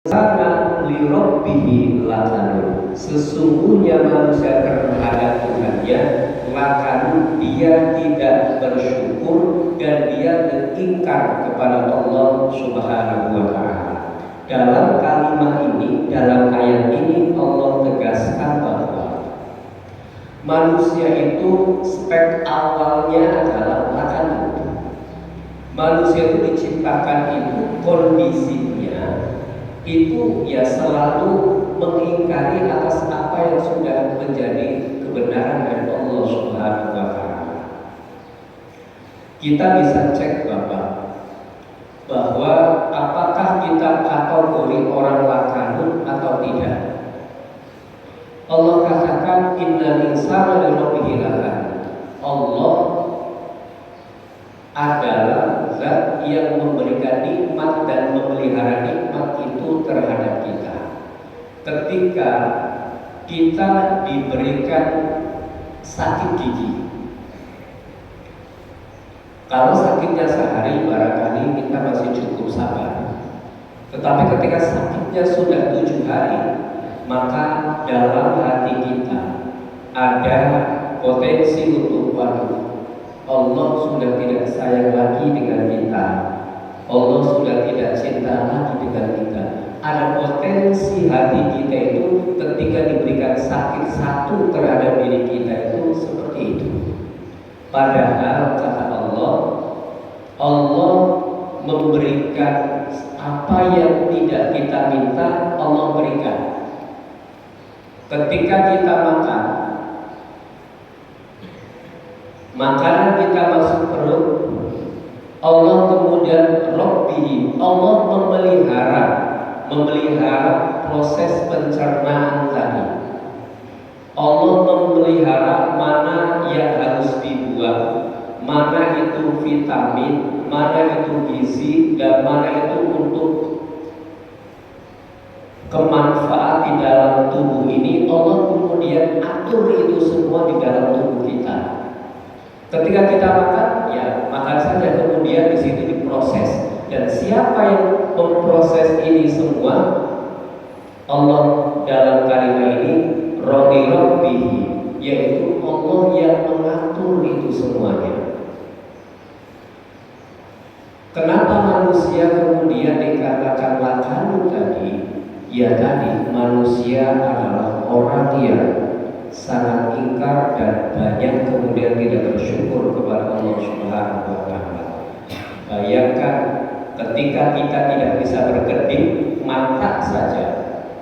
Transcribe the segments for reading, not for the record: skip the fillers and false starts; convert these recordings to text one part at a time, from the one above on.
Sana li rabbihi lakanun. Sesungguhnya manusia terhadap Tuhannya lakanun, dia tidak bersyukur dan dia ingkar kepada Allah Subhanahu wa Ta'ala. Dalam kalimat ini, dalam ayat ini Allah tegaskan bahwa manusia itu spek awalnya adalah lakanun. Manusia itu diciptakan itu kondisinya itu ya selalu mengingkari atas apa yang sudah menjadi kebenaran dari Allah Subhanahu wa Ta'ala. Kita bisa cek Bapak bahwa apakah kita kategori orang lakanun atau tidak. Allah katakan innal insana li rabbihi lakanun. Allah adalah zat yang memberikan nikmat dan memelihara nikmat itu terhadap kita. Ketika kita diberikan sakit gigi, kalau sakitnya sehari barangkali kita masih cukup sabar. Tetapi ketika sakitnya sudah 7 hari, maka dalam hati kita ada potensi untuk Allah sudah tidak sayang lagi dengan kita. Allah sudah tidak cinta lagi dengan kita. Ada potensi hati kita itu ketika diberikan sakit satu terhadap diri kita itu seperti itu. Padahal kata Allah memberikan apa yang tidak kita minta, Allah berikan. Ketika kita makan, makanan kita masuk perut, Allah kemudian Rabbi, Allah memelihara proses pencernaan tadi. Allah memelihara mana yang harus dibuang, mana itu vitamin, mana itu gizi, dan mana itu untuk kemanfaat di dalam tubuh ini. Allah kemudian atur itu semua di dalam tubuh kita. Ketika kita makan, ya makan saja, kemudian di situ diproses. Dan siapa yang memproses ini semua? Allah dalam kalimat ini Rabbihi, yaitu Allah yang mengatur itu semuanya. Kenapa manusia kemudian dikatakan lakanun tadi? Ya tadi, manusia adalah orang yang sangat ingkar dan banyak kemudian tidak bersyukur kepada Allah Subhanahu wa Ta'ala. Bayangkan ketika kita tidak bisa berkedip mata saja,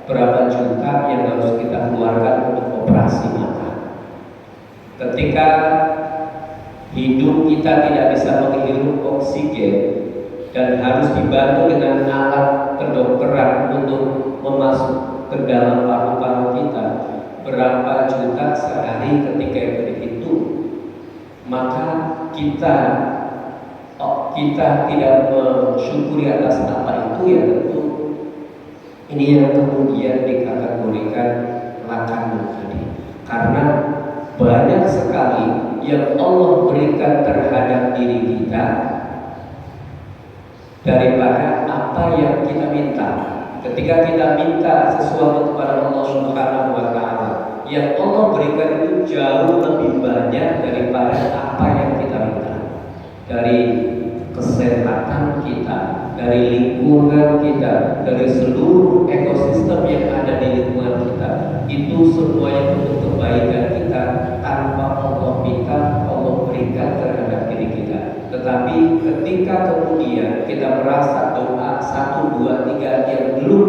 berapa juta yang harus kita keluarkan untuk operasi mata. Ketika hidup kita tidak bisa menghirup oksigen dan harus dibantu dengan alat kedokteran untuk memasuk ke dalam paru-paru kita, berapa juta sehari ketika itu dihitung, maka kita tidak mensyukuri atas apa itu, ya tentu ini yang kemudian dikategorikan lakanun tadi. Karena banyak sekali yang Allah berikan terhadap diri kita daripada apa yang kita minta. Ketika kita minta sesuatu kepada Allah Subhanahu wa Ta'ala, yang Allah berikan itu jauh lebih banyak daripada apa yang kita minta. Dari kesehatan kita, dari lingkungan kita, dari seluruh ekosistem yang ada di lingkungan kita, itu semuanya untuk kebaikan kita. Tanpa Allah minta, Allah berikan terhadap diri kita. Tetapi ketika kemudian kita merasa doa 1, 2, 3 yang belum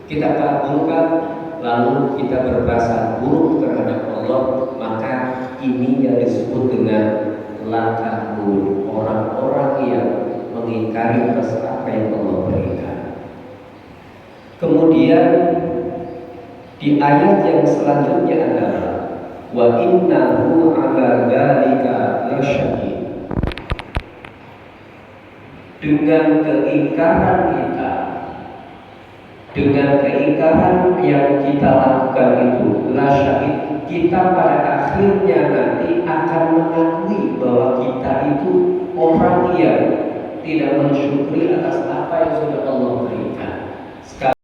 kita kabulkan, lalu kita berprasangka buruk terhadap Allah, maka ini yang disebut dengan lakanun, orang-orang yang mengingkari atas apa yang Allah berikan. Kemudian di ayat yang selanjutnya adalah wa innahu ala dzalika lasyahid. Dengan keingkaran kita, dengan keingkaran yang kita lakukan itu, lasyahid, kita pada akhirnya nanti akan mengakui bahwa kita itu orang yang tidak mensyukuri atas apa yang sudah Allah berikan. Sekali